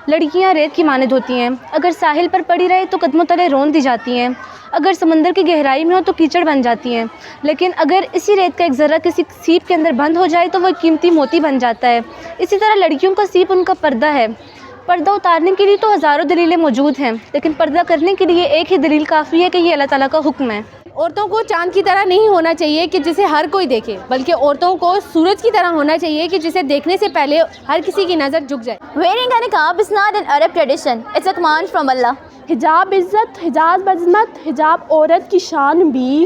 لڑکیاں ریت کی مانند ہوتی ہیں، اگر ساحل پر پڑی رہے تو قدموں تلے رون دی جاتی ہیں، اگر سمندر کی گہرائی میں ہو تو کیچڑ بن جاتی ہیں، لیکن اگر اسی ریت کا ایک ذرہ کسی سیپ کے اندر بند ہو جائے تو وہ ایک قیمتی موتی بن جاتا ہے۔ اسی طرح لڑکیوں کا سیپ ان کا پردہ ہے۔ پردہ اتارنے کے لیے تو ہزاروں دلیلیں موجود ہیں، لیکن پردہ کرنے کے لیے ایک ہی دلیل کافی ہے کہ یہ اللہ تعالیٰ کا حکم ہے۔ عورتوں کو چاند کی طرح نہیں ہونا چاہیے کہ جسے ہر کوئی دیکھے، بلکہ عورتوں کو سورج کی طرح ہونا چاہیے کہ جسے دیکھنے سے پہلے ہر کسی کی نظر جھک جائے۔ Wearing a niqab is not an Arab tradition. It's a command from Allah. حجاب عزت، حجاب عظمت، حجاب عورت کی شان بھی،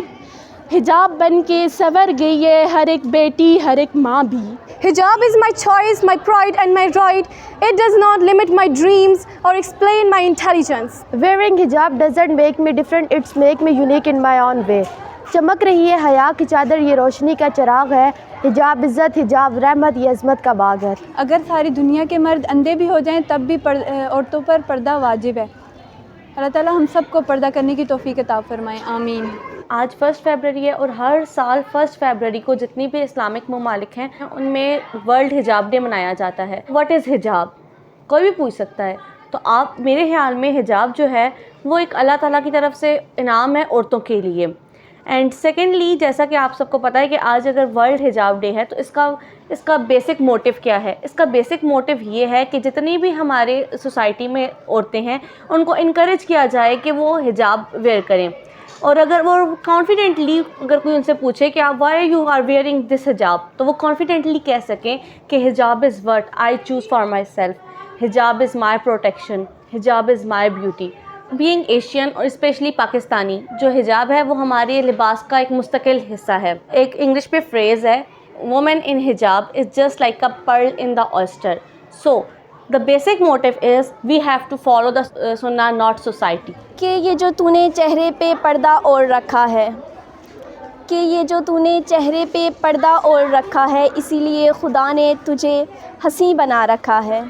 حجاب بن کے سنور گئی ہے ہر ایک بیٹی، ہر ایک ماں بھی۔ Hijab is my choice, my pride and my right. It does not limit my dreams or explain my intelligence. Wearing hijab doesn't make me different, it's make me unique in my own way. چمک رہی ہے حیا کی چادر، یہ روشنی کا چراغ ہے، حجاب عزت، حجاب رحمت، یہ عظمت کا باغ ہے۔ اگر ساری دنیا کے مرد اندھے بھی ہو جائیں تب بھی عورتوں پر پردہ واجب ہے۔ اللہ تعالیٰ ہم سب کو پردہ کرنے کی توفیق عطا فرمائے، آمین۔ آج 1 فیبرری ہے اور ہر سال 1 فیبرری کو جتنی بھی اسلامک ممالک ہیں ان میں ورلڈ حجاب ڈے منایا جاتا ہے۔ واٹ از حجاب؟ کوئی بھی پوچھ سکتا ہے۔ تو آپ میرے خیال میں حجاب جو ہے وہ ایک اللہ تعالیٰ کی طرف سے انعام ہے عورتوں کے لیے۔ اینڈ سیکنڈلی، جیسا کہ آپ سب کو پتہ ہے کہ آج اگر ورلڈ حجاب ڈے ہے تو اس کا بیسک موٹیو کیا ہے؟ اس کا بیسک موٹیو یہ ہے کہ جتنی بھی ہمارے سوسائٹی میں عورتیں ہیں ان کو انکریج کیا جائے کہ وہ حجاب ویئر کریں، اور اگر وہ کانفیڈنٹلی اگر کوئی ان سے پوچھے کہ آپ وائی یو آر ویئرنگ دس حجاب، تو وہ کانفیڈنٹلی کہہ سکیں کہ حجاب is what I choose for my self, حجاب از مائی پروٹیکشن، حجاب از مائی بیوٹی۔ بینگ ایشین اور اسپیشلی پاکستانی، جو حجاب ہے وہ ہمارے لباس کا ایک مستقل حصہ ہے۔ ایک انگلش پہ فریز ہے، وومن ان حجاب is just like a Pearl in the oyster۔ So the basic motive is we have to follow the sunnah, not society۔ کہ یہ جو تو نے چہرے پہ پردہ اوڑھ رکھا ہے، کہ یہ جو تو نے چہرے پہ پردہ اوڑھ رکھا ہے، اسی لیے خدا نے تجھے حسین بنا رکھا ہے۔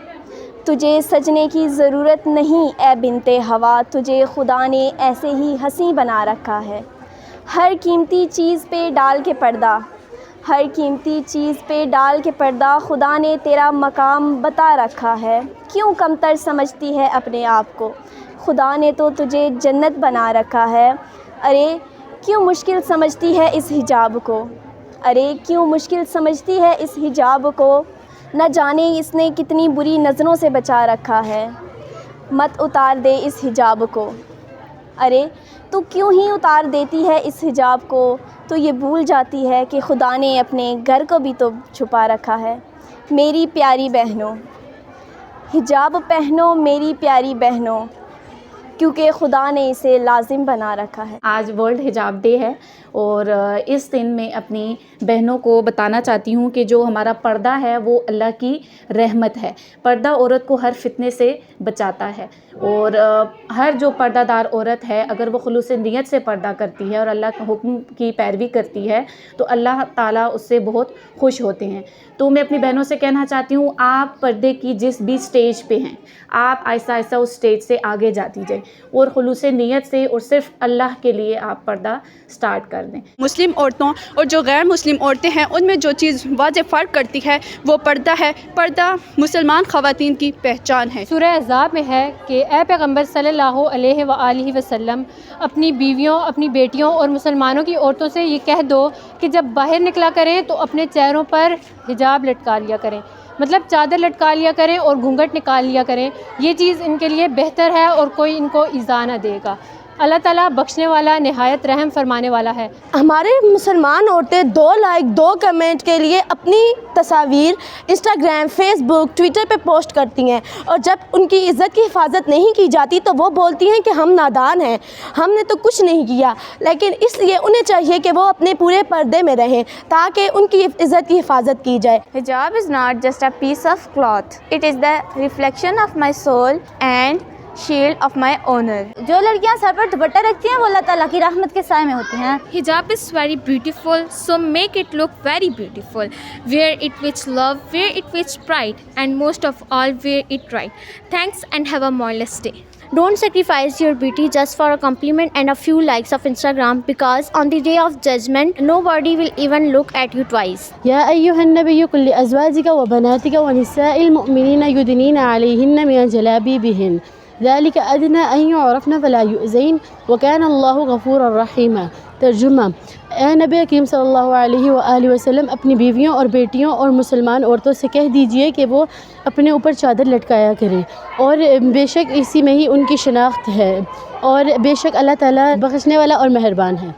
تجھے سجنے کی ضرورت نہیں اے بنت ہوا، تجھے خدا نے ایسے ہی حسین بنا رکھا ہے۔ ہر قیمتی چیز پہ ڈال کے پردہ، ہر قیمتی چیز پہ ڈال کے پردہ، خدا نے تیرا مقام بتا رکھا ہے۔ کیوں کمتر سمجھتی ہے اپنے آپ کو، خدا نے تو تجھے جنت بنا رکھا ہے۔ ارے کیوں مشکل سمجھتی ہے اس حجاب کو، ارے کیوں مشکل سمجھتی ہے اس حجاب کو، نہ جانے اس نے کتنی بری نظروں سے بچا رکھا ہے۔ مت اتار دے اس حجاب کو، ارے تو کیوں ہی اتار دیتی ہے اس حجاب کو، تو یہ بھول جاتی ہے کہ خدا نے اپنے گھر کو بھی تو چھپا رکھا ہے۔ میری پیاری بہنوں، حجاب پہنو میری پیاری بہنوں، کیونکہ خدا نے اسے لازم بنا رکھا ہے۔ آج ورلڈ حجاب ڈے ہے اور اس دن میں اپنی بہنوں کو بتانا چاہتی ہوں کہ جو ہمارا پردہ ہے وہ اللہ کی رحمت ہے۔ پردہ عورت کو ہر فتنے سے بچاتا ہے، اور ہر جو پردہ دار عورت ہے اگر وہ خلوص نیت سے پردہ کرتی ہے اور اللہ کے حکم کی پیروی کرتی ہے تو اللہ تعالیٰ اس سے بہت خوش ہوتے ہیں۔ تو میں اپنی بہنوں سے کہنا چاہتی ہوں، آپ پردے کی جس بھی سٹیج پہ ہیں آپ آہستہ آہستہ اس سٹیج سے آگے جاتی جائیں اور خلوص نیت سے اور صرف اللہ کے لیے آپ پردہ سٹارٹ کر دیں۔ مسلم عورتوں اور جو غیر مسلم عورتیں ہیں ان میں جو چیز واضح فرق کرتی ہے وہ پردہ ہے۔ پردہ مسلمان خواتین کی پہچان ہے۔ سورہ احزاب میں ہے کہ اے پیغمبر صلی اللہ علیہ وآلہ وسلم، اپنی بیویوں، اپنی بیٹیوں اور مسلمانوں کی عورتوں سے یہ کہہ دو کہ جب باہر نکلا کریں تو اپنے چہروں پر حجاب لٹکا لیا کریں، مطلب چادر لٹکا لیا کریں اور گھونگھٹ نکال لیا کریں۔ یہ چیز ان کے لیے بہتر ہے اور کوئی ان کو ایذا نہ دے گا۔ اللہ تعالیٰ بخشنے والا، نہایت رحم فرمانے والا ہے۔ ہمارے مسلمان عورتیں 2 لائک 2 کمنٹ کے لیے اپنی تصاویر انسٹاگرام، فیس بک، ٹویٹر پہ پوسٹ کرتی ہیں، اور جب ان کی عزت کی حفاظت نہیں کی جاتی تو وہ بولتی ہیں کہ ہم نادان ہیں، ہم نے تو کچھ نہیں کیا۔ لیکن اس لیے انہیں چاہیے کہ وہ اپنے پورے پردے میں رہیں تاکہ ان کی عزت کی حفاظت کی جائے۔ Hijab is not just a piece of cloth, it is the reflection of my soul and shield of my honor. جو لڑکیاں سر پر دوپٹہ رکھتی ہیں وہ اللہ تعالیٰ کی رحمت کے سائے میں ہوتی ہیں. Hijab is very beautiful, so make it look very beautiful. Wear it with love, wear it with pride, and most of all, wear it right. Thanks and have a marvelous day. Don't sacrifice your beauty just for a compliment and a few likes of Instagram, because on the day of judgment, nobody will even look at you twice. يا أيها النبي قل لأزواجك وبناتك ونساء المؤمنين يدنين عليهن من جلابيبهن ذلك أدنى أن يعرفن فلا يؤذين وكان الله غفورا رحيما. ترجمہ: اے نبی کریم صلی اللہ علیہ وآلہ وسلم اپنی بیویوں اور بیٹیوں اور مسلمان عورتوں سے کہہ دیجئے کہ وہ اپنے اوپر چادر لٹکایا کریں، اور بے شک اسی میں ہی ان کی شناخت ہے، اور بے شک اللہ تعالیٰ بخشنے والا اور مہربان ہے.